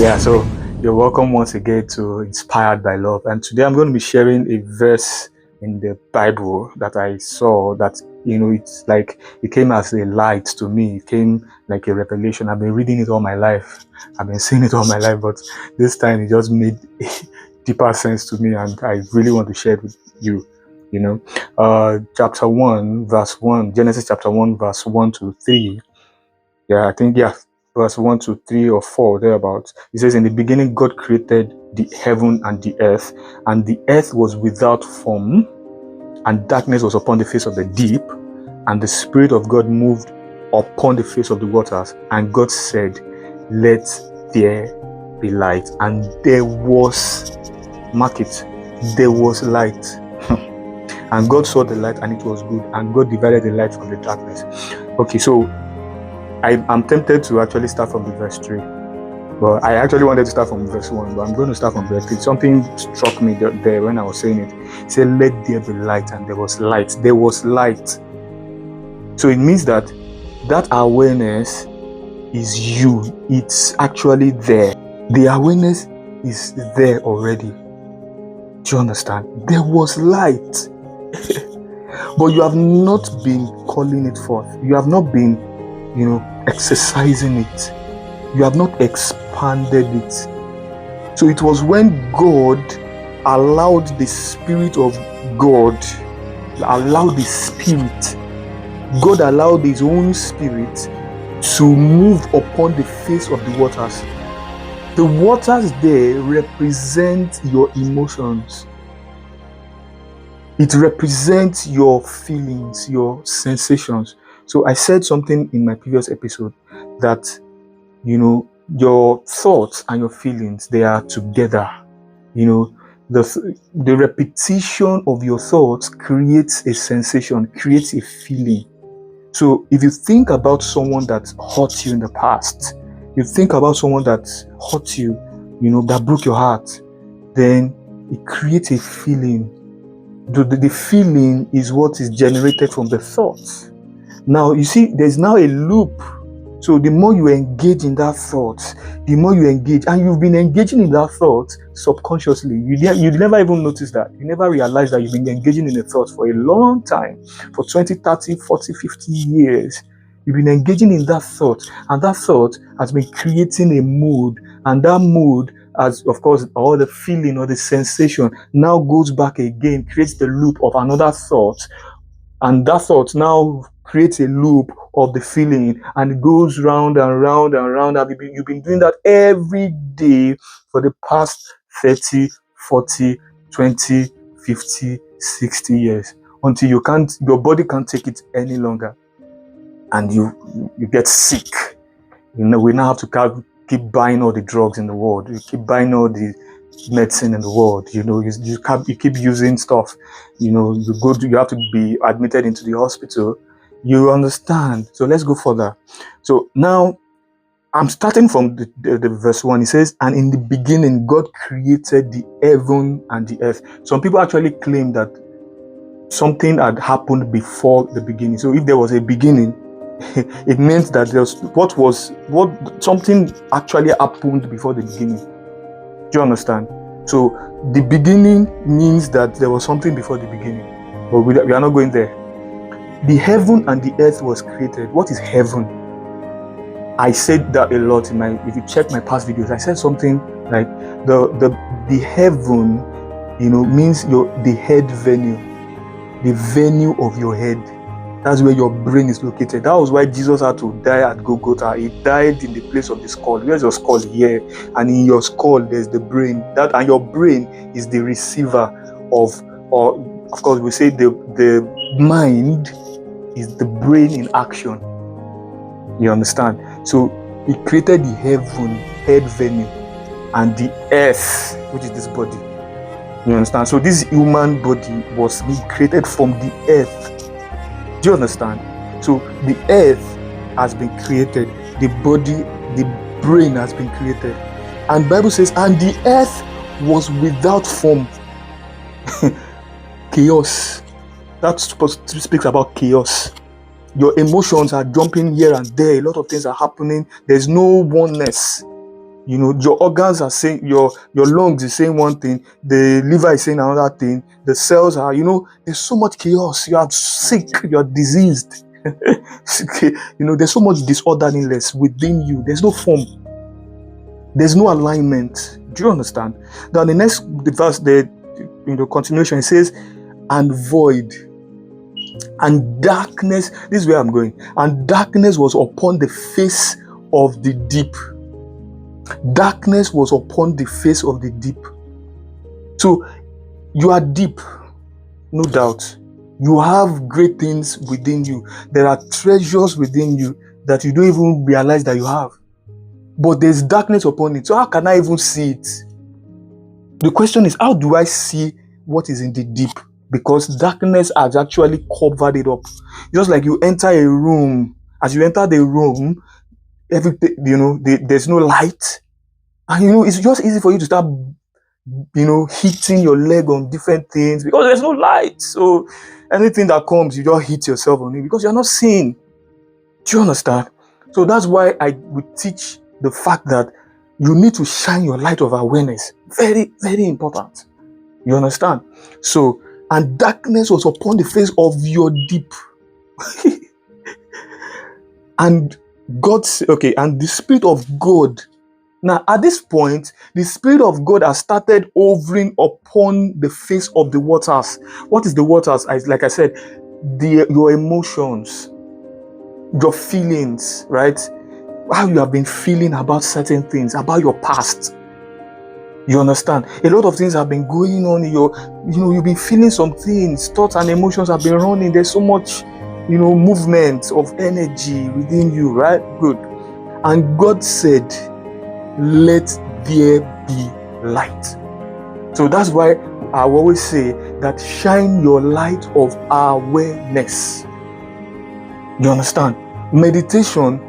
Yeah, so you're welcome once again to Inspired by Love. And today I'm going to be sharing a verse in the Bible that I saw that, it's like it came as a light to me. It came like a revelation. I've been reading it all my life. I've been seeing it all my life, but this time it just made deeper sense to me, and I really want to share it with you. Chapter 1, verse 1, Genesis chapter 1, verse 1 to 3. Verse 1 to 3 or 4, thereabouts. It says, in the beginning, God created the heaven and the earth was without form, and darkness was upon the face of the deep, and the Spirit of God moved upon the face of the waters. And God said, let there be light. And there was, mark it, there was light. And God saw the light, and it was good. And God divided the light from the darkness. Okay, so I'm tempted to actually start from the verse 3. But I actually wanted to start from verse 1, but I'm going to start from verse 3. Something struck me there when I was saying it. It said, let there be light, and there was light. There was light. So it means that awareness is you. It's actually there. The awareness is there already. Do you understand? There was light. But you have not been calling it forth. You have not been, exercising it. You have not expanded it. So it was when God allowed the Spirit of God, allowed the Spirit, God allowed His own Spirit to move upon the face of the waters. The waters there represent your emotions. It represents your feelings, your sensations. So I said something in my previous episode that, your thoughts and your feelings, they are together. The repetition of your thoughts creates a sensation, creates a feeling. So if you think about someone that hurt you in the past, you think about someone that hurt you, that broke your heart, then it creates a feeling. The feeling is what is generated from the thoughts. Now, you see, there's now a loop. So the more you engage in that thought, the more you engage, and you've been engaging in that thought subconsciously. You never even notice that. You never realize that you've been engaging in a thought for a long time, for 20, 30, 40, 50 years. You've been engaging in that thought, and that thought has been creating a mood, and that mood, as of course, all the feeling or the sensation now goes back again, creates the loop of another thought, and that thought now creates a loop of the feeling, and it goes round and round and round. You've been doing that every day for the past 30, 40, 20, 50, 60 years, until your body can't take it any longer, and you get sick. We now have to keep buying all the drugs in the world. You keep buying all the medicine in the world. You keep using stuff. You have to be admitted into the hospital. You understand? So let's go further. So now I'm starting from the verse 1. It says, and in the beginning God created the heaven and the earth. Some people actually claim that something had happened before the beginning. So if there was a beginning, it means that something actually happened before the beginning. Do you understand? So the beginning means that there was something before the beginning, but we are not going there. The heaven and the earth was created. What is heaven? I said that a lot if you check my past videos, I said something like the heaven, means the head venue, the venue of your head. That's where your brain is located. That was why Jesus had to die at Golgotha. He died in the place of the skull. Where's your skull? Here. And in your skull, there's the brain. And your brain is the receiver of course, we say the mind is the brain in action. You understand? So He created the head venue, and the earth, which is this body. You understand? So this human body was being created from the earth. Do you understand? So the earth has been created, the body, the brain has been created. And Bible says, and the earth was without form. Chaos. That speaks about chaos. Your emotions are jumping here and there. A lot of things are happening. There's no oneness. Your organs are saying, your lungs is saying one thing, the liver is saying another thing, the cells are, there's so much chaos. You are sick, you are diseased. There's so much disorderliness within you. There's no form, there's no alignment. Do you understand? Now the next verse, the continuation, it says, and void and darkness. This is where I'm going. And darkness was upon the face of the deep. Darkness was upon the face of the deep. So you are deep, no doubt. You have great things within you. There are treasures within you that you don't even realize that you have. But there's darkness upon it. So how can I even see it? The question is, how do I see what is in the deep? Because darkness has actually covered it up. Just like you enter a room, as you enter the room, everything, there's no light. And it's just easy for you to start, hitting your leg on different things because there's no light. So anything that comes, you just hit yourself on it because you're not seeing. Do you understand? So that's why I would teach the fact that you need to shine your light of awareness. Very, very important. You understand? So, and darkness was upon the face of your deep. And God said, okay, and the Spirit of God. Now, at this point, the Spirit of God has started hovering upon the face of the waters. What is the waters? Like I said, your emotions, your feelings, right? How you have been feeling about certain things, about your past. You understand? A lot of things have been going on in you've been feeling some things, thoughts and emotions have been running. There's so much, movement of energy within you, right? Good. And God said, let there be light. So that's why I always say that shine your light of awareness. You understand? Meditation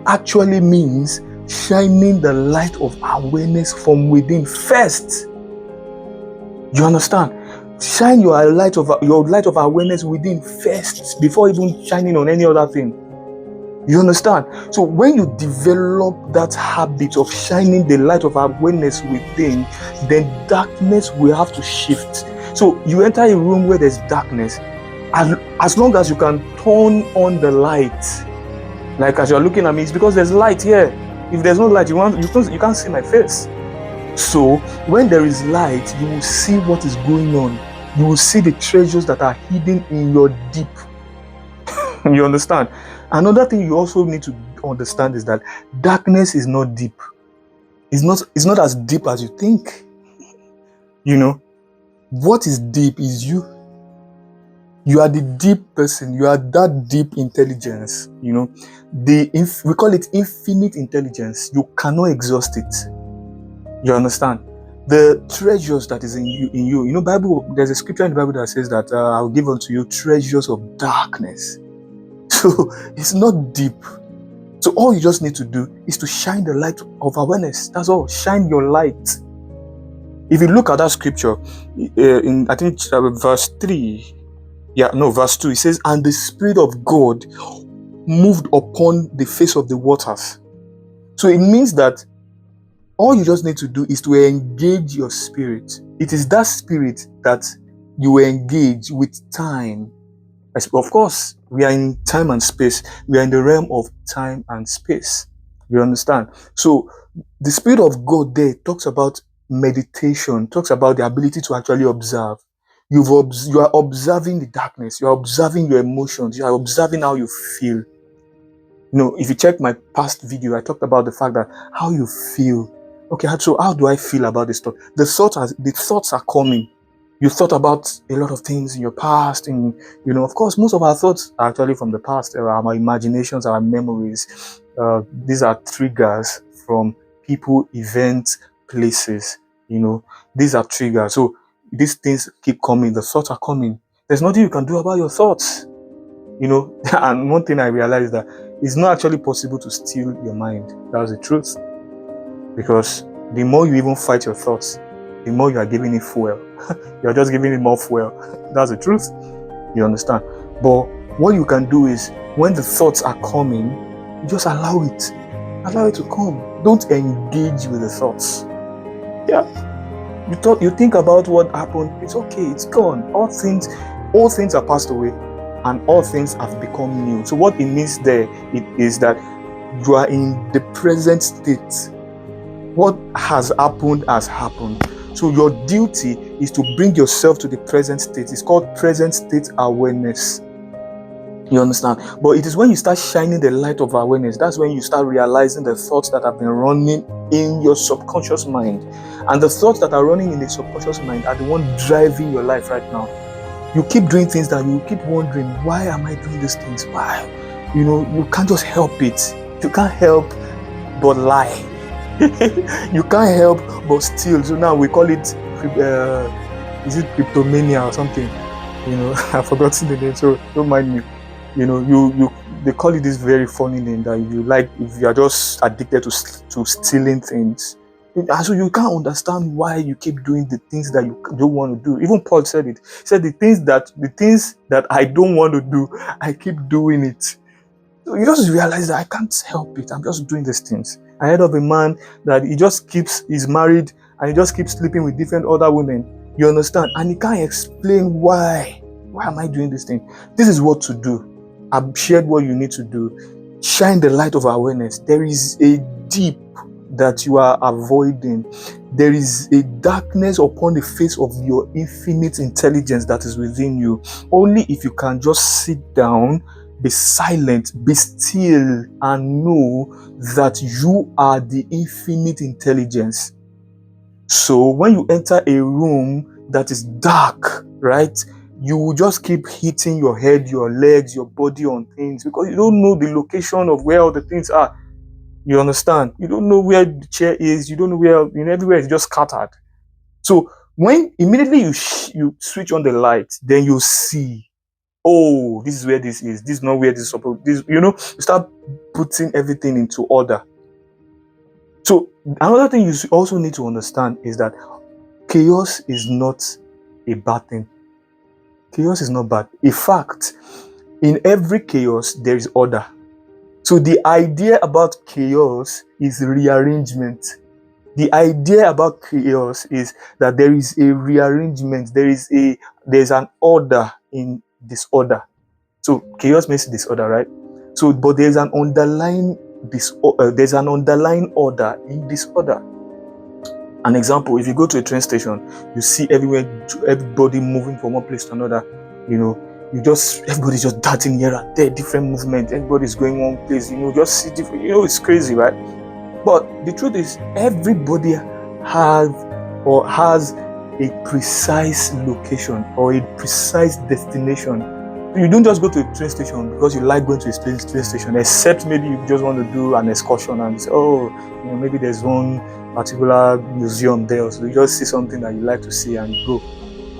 actually means shining the light of awareness from within first. You understand? Shine your light of awareness within first before even shining on any other thing. You understand? So when you develop that habit of shining the light of awareness within, then darkness will have to shift. So you enter a room where there's darkness, and as long as you can turn on the light, like as you're looking at me, it's because there's light here. If there's no light, you can't see my face. So when there is light, you will see what is going on. You will see the treasures that are hidden in your deep. You understand? Another thing you also need to understand is that darkness is not deep. It's not as deep as you think. What is deep is you. You are the deep person. You are that deep intelligence. We call it infinite intelligence. You cannot exhaust it. You understand? The treasures that is in you. Bible. There's a scripture in the Bible that says that I'll give unto you treasures of darkness. So it's not deep. So all you just need to do is to shine the light of awareness. That's all. Shine your light. If you look at that scripture, in I think verse 3, verse 2, it says, and the Spirit of God moved upon the face of the waters. So it means that all you just need to do is to engage your spirit. It is that spirit that you engage with time. Of course, we are in time and space. We are in the realm of time and space. You understand? So the Spirit of God there talks about meditation, talks about the ability to actually observe. You are observing the darkness. You are observing your emotions. You are observing how you feel. If you check my past video, I talked about the fact that how you feel. Okay, so how do I feel about this stuff? The thoughts are coming. You thought about a lot of things in your past, and of course, most of our thoughts are actually from the past. Our imaginations, our memories. These are triggers from people, events, places. These are triggers. So these things keep coming. The thoughts are coming. There's nothing you can do about your thoughts. And one thing I realized that it's not actually possible to steal your mind. That's the truth. Because the more you even fight your thoughts, the more you are giving it fuel. You're just giving it more fuel. That's the truth. You understand? But what you can do is, when the thoughts are coming, you just allow it. Allow it to come. Don't engage with the thoughts. Yeah. You think about what happened. It's okay. It's gone. All things are passed away, and all things have become new. So what it means there, it is that you are in the present state. What has happened has happened. So your duty is to bring yourself to the present state. It's called present state awareness. You understand? But it is when you start shining the light of awareness, that's when you start realizing the thoughts that have been running in your subconscious mind. And the thoughts that are running in the subconscious mind are the one driving your life right now. You keep doing things that you keep wondering, why am I doing these things? Why? You can't just help it. You can't help but lie. You can't help but steal. So now we call it, is it cryptomania or something? I've forgotten the name, so don't mind me. They call it this very funny name that if you are just addicted to stealing things. And so you can't understand why you keep doing the things that you don't want to do. Even Paul said it. He said the things that I don't want to do, I keep doing it. So you just realize that I can't help it. I'm just doing these things. I heard of a man that he's married and he just keeps sleeping with different other women. You understand? And he can't explain why. Why am I doing this thing? This is what to do. I've shared what you need to do. Shine the light of awareness. There is a deep that you are avoiding. There is a darkness upon the face of your infinite intelligence that is within you. Only if you can just sit down, be silent, be still, and know that you are the infinite intelligence. So when you enter a room that is dark, right, you will just keep hitting your head, your legs, your body on things because you don't know the location of where all the things are. You understand? You don't know where the chair is. You don't know where, everywhere is just scattered. So when immediately you switch on the light, then you see, oh, this is where this is. This is not where this is supposed. You start putting everything into order. So another thing you also need to understand is that chaos is not a bad thing. Chaos is not bad. In fact, in every chaos, there is order. So the idea about chaos is rearrangement. The idea about chaos is that there is a rearrangement. There's an order in disorder. So chaos makes disorder, right? So, but there's an underlying order in disorder. An example: if you go to a train station, you see everybody moving from one place to another. Everybody's just darting here and there, different movement. Everybody's going one place. Just see different. It's crazy, right? But the truth is, everybody has a precise location or a precise destination. You don't just go to a train station because you like going to a train station, except maybe you just want to do an excursion and say, maybe there's one particular museum there, so you just see something that you like to see and you go.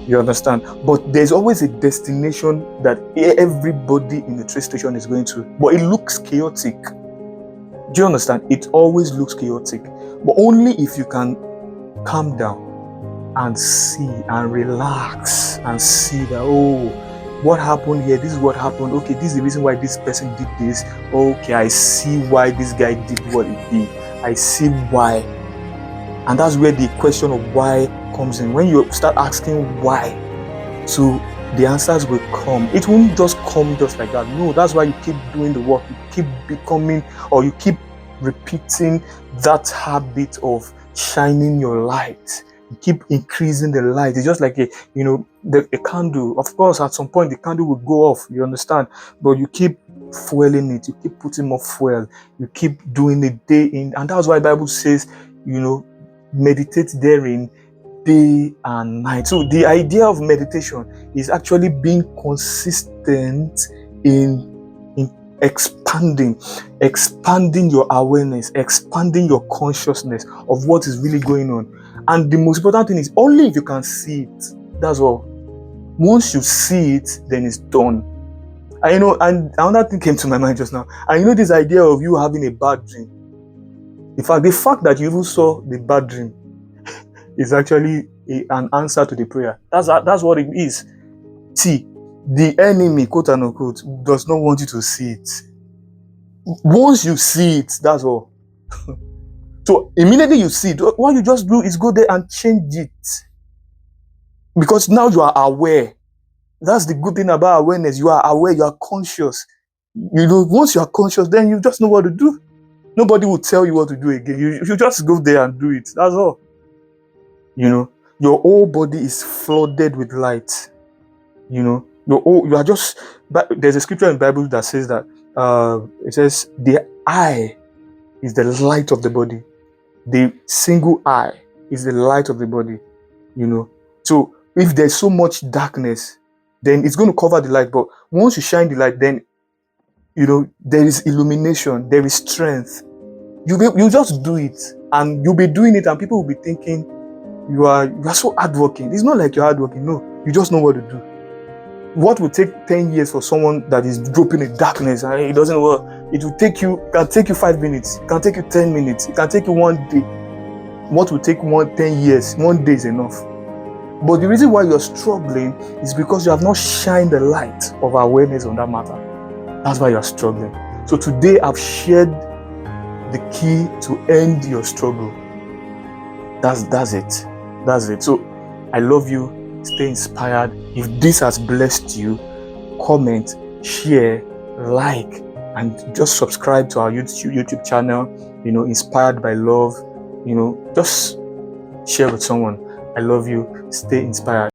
You understand? But there's always a destination that everybody in the train station is going to, but it looks chaotic. Do you understand? It always looks chaotic, but only if you can calm down and see and relax and see that, what happened here? This is what happened. Okay, this is the reason why this person did this. Okay, I see why this guy did what he did. I see why. And that's where the question of why comes in. When you start asking why, so the answers will come. It won't just come just like that. No, that's why you keep doing the work. You keep becoming, or you keep repeating that habit of shining your light. You keep increasing the light. It's just like a candle. Of course, at some point the candle will go off. You understand? But you keep fueling it. You keep putting more fuel. You keep doing it day in, and that's why the Bible says, meditate therein day and night. So the idea of meditation is actually being consistent in expanding your awareness, expanding your consciousness of what is really going on. And the most important thing is only if you can see it. That's all. Once you see it, then it's done. And another thing came to my mind just now. And this idea of you having a bad dream. In fact, the fact that you even saw the bad dream is actually an answer to the prayer. That's what it is. See, the enemy, quote unquote, does not want you to see it. Once you see it, that's all. So immediately you see it, what you just do is go there and change it. Because now you are aware. That's the good thing about awareness. You are aware, you are conscious. Once you are conscious, then you just know what to do. Nobody will tell you what to do again. You just go there and do it. That's all. Your whole body is flooded with light. You are just. But there's a scripture in the Bible that says that it says the eye is the light of the body. The single eye is the light of the body. So if there's so much darkness, then it's going to cover the light. But once you shine the light, then there is illumination, there is strength. You just do it, and you'll be doing it, and people will be thinking you are so hardworking. It's not like you're hardworking. No, you just know what to do. What will take 10 years for someone that is groping in darkness and it doesn't work? It can take you 5 minutes, it can take you 10 minutes, it can take you 1 day. What will take 10 years? 1 day is enough. But the reason why you're struggling is because you have not shined the light of awareness on that matter. That's why you're struggling. So today I've shared the key to end your struggle. That's it. So I love you. Stay inspired. If this has blessed you, comment, share, like, and just subscribe to our YouTube channel. Inspired by love. Just share with someone. I love you. Stay inspired.